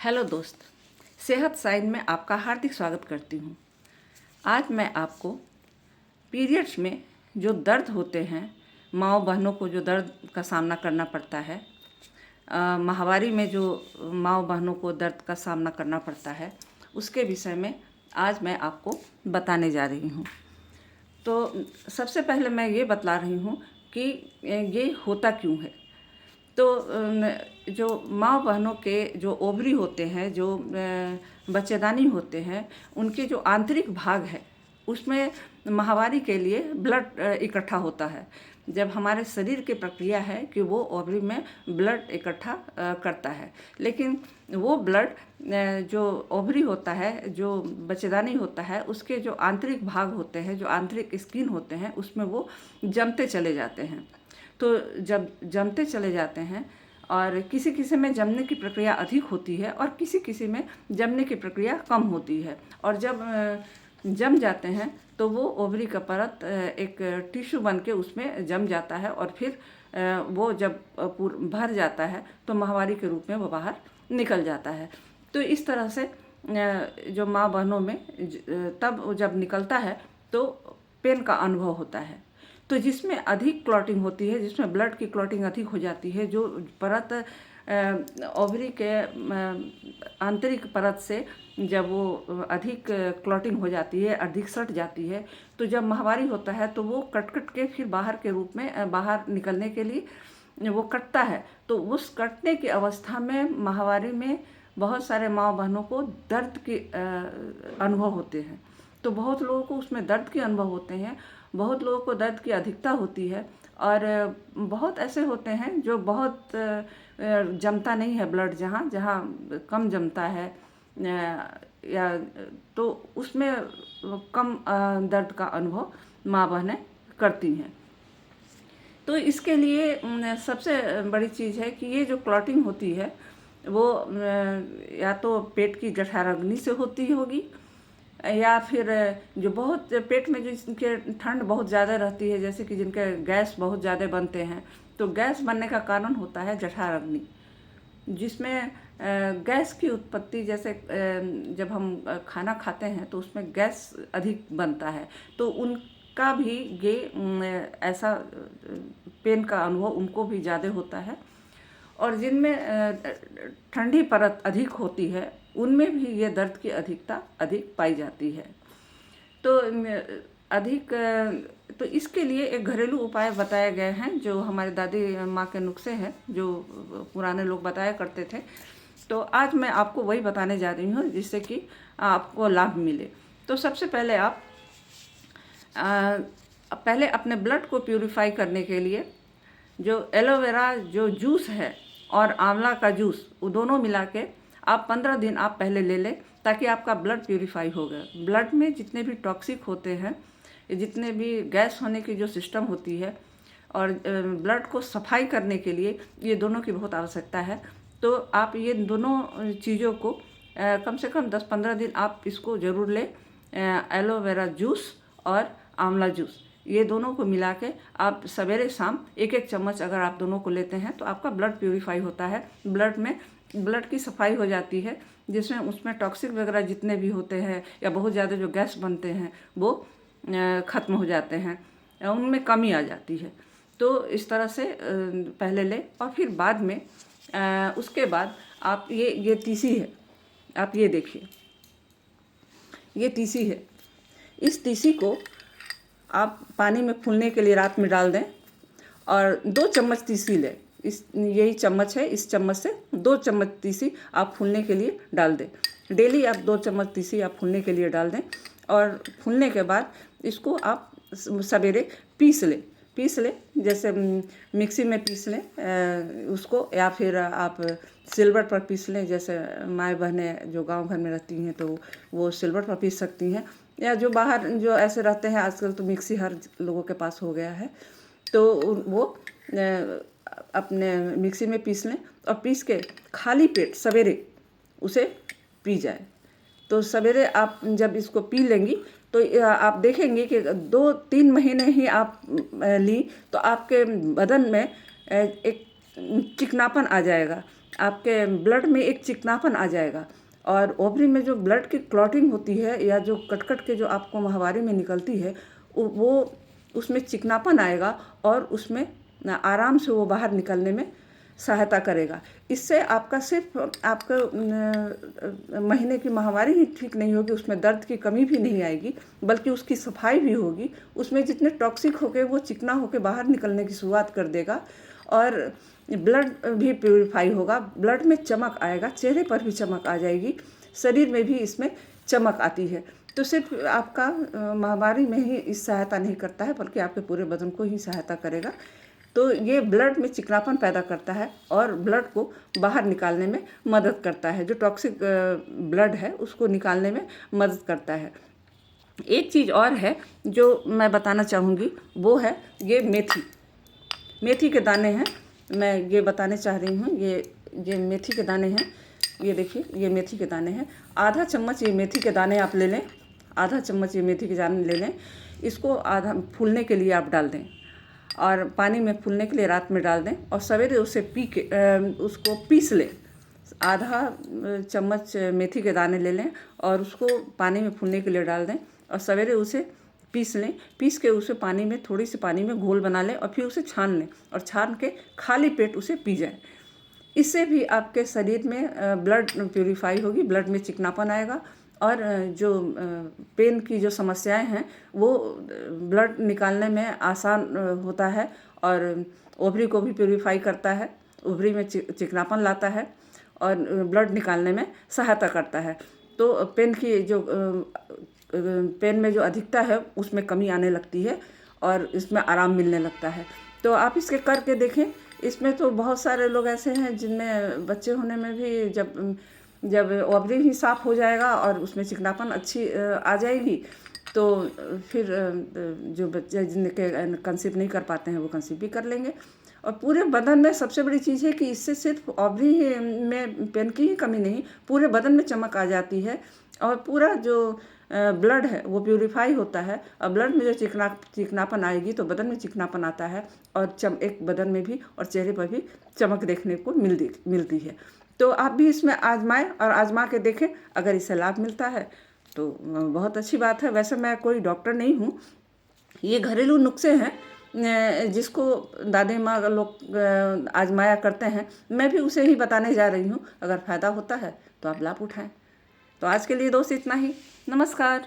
Hello दोस्त, सेहत sign में आपका हार्दिक स्वागत करती हूँ। आज मैं आपको पीरियड्स में जो दर्द होते हैं, माँओं बहनों को जो दर्द का सामना करना पड़ता है, माहवारी में जो माँओं बहनों को दर्द का सामना करना पड़ता है, उसके विषय में आज मैं आपको बताने जा रही हूँ। तो सबसे पहले मैं ये बतला रही हूँ कि ये होता क्यों है। तो जो माँ बहनों के जो ओवरी होते हैं, जो बच्चेदानी होते हैं, उनके जो आंतरिक भाग है उसमें माहवारी के लिए ब्लड इकट्ठा होता है। जब हमारे शरीर की प्रक्रिया है कि वो ओवरी में ब्लड इकट्ठा करता है, लेकिन वो ब्लड जो ओवरी होता है, जो बच्चेदानी होता है, उसके जो आंतरिक भाग होते हैं, जो आंतरिक स्किन होते हैं, उसमें वो जमते चले जाते हैं। तो जब जमते चले जाते हैं और किसी किसी में जमने की प्रक्रिया अधिक होती है और किसी किसी में जमने की प्रक्रिया कम होती है, और जब जम जाते हैं तो वो ओवरी का परत एक टिश्यू बन के उसमें जम जाता है, और फिर वो जब भर जाता है तो माहवारी के रूप में वो बाहर निकल जाता है। तो इस तरह से जो माँ बहनों में तब जब निकलता है तो पेन का अनुभव होता है। तो जिसमें अधिक क्लॉटिंग होती है, जिसमें ब्लड की क्लॉटिंग अधिक हो जाती है, जो परत ओवरी के आंतरिक परत से जब वो अधिक क्लॉटिंग हो जाती है, अधिक सट जाती है, तो जब माहवारी होता है तो वो कट कट के फिर बाहर के रूप में बाहर निकलने के लिए वो कटता है। तो उस कटने की अवस्था में माहवारी में बहुत सारे माँ बहनों को दर्द के अनुभव होते हैं। तो बहुत लोगों को उसमें दर्द के अनुभव होते हैं, बहुत लोगों को दर्द की अधिकता होती है, और बहुत ऐसे होते हैं जो बहुत जमता नहीं है ब्लड, जहाँ जहाँ कम जमता है या तो उसमें कम दर्द का अनुभव माँ बहनें करती हैं। तो इसके लिए सबसे बड़ी चीज़ है कि ये जो क्लॉटिंग होती है वो या तो पेट की जठराग्नि से होती होगी, या फिर जो बहुत पेट में जो जिनके ठंड बहुत ज़्यादा रहती है, जैसे कि जिनके गैस बहुत ज़्यादा बनते हैं, तो गैस बनने का कारण होता है जठराग्नि, जिसमें गैस की उत्पत्ति, जैसे जब हम खाना खाते हैं तो उसमें गैस अधिक बनता है, तो उनका भी ये ऐसा पेन का अनुभव उनको भी ज़्यादा होता है। और जिनमें ठंडी परत अधिक होती है उनमें भी ये दर्द की अधिकता अधिक पाई जाती है। तो अधिक तो इसके लिए एक घरेलू उपाय बताए गए हैं, जो हमारे दादी माँ के नुस्खे हैं, जो पुराने लोग बताया करते थे। तो आज मैं आपको वही बताने जा रही हूँ जिससे कि आपको लाभ मिले। तो सबसे पहले आप पहले अपने ब्लड को प्यूरिफाई करने के लिए जो एलोवेरा जो जूस है और आंवला का जूस, वो दोनों मिला के आप 15 दिन आप पहले ले लें, ताकि आपका ब्लड प्यूरिफाई हो गया। ब्लड में जितने भी टॉक्सिक होते हैं, जितने भी गैस होने की जो सिस्टम होती है, और ब्लड को सफाई करने के लिए ये दोनों की बहुत आवश्यकता है। तो आप ये दोनों चीज़ों को कम से कम 10-15 दिन आप इसको ज़रूर लें। एलोवेरा जूस और आंवला जूस, ये दोनों को मिला के आप सवेरे शाम 1-1 चम्मच अगर आप दोनों को लेते हैं तो आपका ब्लड प्यूरिफाई होता है। ब्लड की सफाई हो जाती है, जिसमें उसमें टॉक्सिक वगैरह जितने भी होते हैं या बहुत ज़्यादा जो गैस बनते हैं वो ख़त्म हो जाते हैं, उनमें कमी आ जाती है। तो इस तरह से पहले लें, और फिर बाद में उसके बाद आप ये तीसी है, आप ये देखिए, ये तीसी है। इस तीसी को आप पानी में फूलने के लिए रात में डाल दें, और 2 चम्मच तीसी लें। यही चम्मच है, इस चम्मच से 2 चम्मच तीसी आप फूलने के लिए डाल दें। डेली आप 2 चम्मच तीसी आप फूलने के लिए डाल दें, और फूलने के बाद इसको आप सवेरे पीस लें, जैसे मिक्सी में पीस लें उसको, या फिर आप सिलबट पर पीस लें। जैसे माएँ बहनें जो गांव घर में रहती हैं तो वो सिलबट पर पीस सकती हैं, या जो बाहर जो ऐसे रहते हैं, आजकल तो मिक्सी हर लोगों के पास हो गया है, तो वो अपने मिक्सी में पीस लें, और पीस के खाली पेट सवेरे उसे पी जाए। तो सवेरे आप जब इसको पी लेंगी तो आप देखेंगे कि 2-3 महीने ही आप ली तो आपके बदन में एक चिकनापन आ जाएगा। आपके ब्लड में एक चिकनापन आ जाएगा। और ओवरी में जो ब्लड की क्लॉटिंग होती है या जो कट के जो आपको माहवारी में निकलती है, वो उसमें चिकनापन आएगा और उसमें आराम से वो बाहर निकलने में सहायता करेगा। इससे आपका सिर्फ आपका महीने की माहवारी ही ठीक नहीं होगी, उसमें दर्द की कमी भी नहीं आएगी, बल्कि उसकी सफाई भी होगी। उसमें जितने टॉक्सिक होके वो चिकना होके बाहर निकलने की शुरुआत कर देगा और ब्लड भी प्यूरिफाई होगा, ब्लड में चमक आएगा, चेहरे पर भी चमक आ जाएगी, शरीर में भी इसमें चमक आती है। तो सिर्फ आपका माहवारी में ही इस सहायता नहीं करता है, बल्कि आपके पूरे बदन को ही सहायता करेगा। तो ये ब्लड में चिकनापन पैदा करता है और ब्लड को बाहर निकालने में मदद करता है, जो टॉक्सिक ब्लड है उसको निकालने में मदद करता है। एक चीज़ और है जो मैं बताना चाहूँगी, वो है ये मेथी के दाने हैं। मैं ये बताने चाह रही हूँ, ये मेथी के दाने हैं। ये देखिए, ये मेथी के दाने हैं। आधा चम्मच ये मेथी के दाने आप ले लें, आधा चम्मच ये मेथी के दाने ले लें। इसको आधा फूलने के लिए आप डाल दें और पानी में फूलने के लिए रात में डाल दें और सवेरे उसे उसको पीस लें। आधा चम्मच मेथी के दाने ले लें और उसको पानी में फूलने के लिए डाल दें और सवेरे उसे पीस लें। पीस के उसे पानी में, थोड़ी सी पानी में घोल बना लें और फिर उसे छान लें और छान के खाली पेट उसे पी जाएं। इससे भी आपके शरीर में ब्लड प्यूरिफाई होगी, ब्लड में चिकनापन आएगा और जो पेन की जो समस्याएं हैं वो ब्लड निकालने में आसान होता है और ओवरी को भी प्यूरिफाई करता है, ओवरी में चिकनापन लाता है और ब्लड निकालने में सहायता करता है। तो पेन में जो अधिकता है उसमें कमी आने लगती है और इसमें आराम मिलने लगता है। तो आप इसके करके देखें। इसमें तो बहुत सारे लोग ऐसे हैं जिनमें बच्चे होने में भी जब ओवरी ही साफ हो जाएगा और उसमें चिकनापन अच्छी आ जाएगी, तो फिर जो बच्चे जिनके कंसीव नहीं कर पाते हैं वो कंसीव भी कर लेंगे। और पूरे बदन में सबसे बड़ी चीज़ है कि इससे सिर्फ ओवरी में पेन की ही कमी नहीं, पूरे बदन में चमक आ जाती है और पूरा जो ब्लड है वो प्यूरिफाई होता है। और ब्लड में जो चिकनापन आएगी तो बदन में चिकनापन आता है और एक बदन में भी और चेहरे पर भी चमक देखने को मिलती है। तो आप भी इसमें आजमाएं और आजमा के देखें। अगर इससे लाभ मिलता है तो बहुत अच्छी बात है। वैसे मैं कोई डॉक्टर नहीं हूँ, ये घरेलू नुस्खे हैं जिसको दादी माँ लोग आजमाया करते हैं, मैं भी उसे ही बताने जा रही हूँ। अगर फ़ायदा होता है तो आप लाभ उठाएं। तो आज के लिए दोस्त इतना ही। नमस्कार।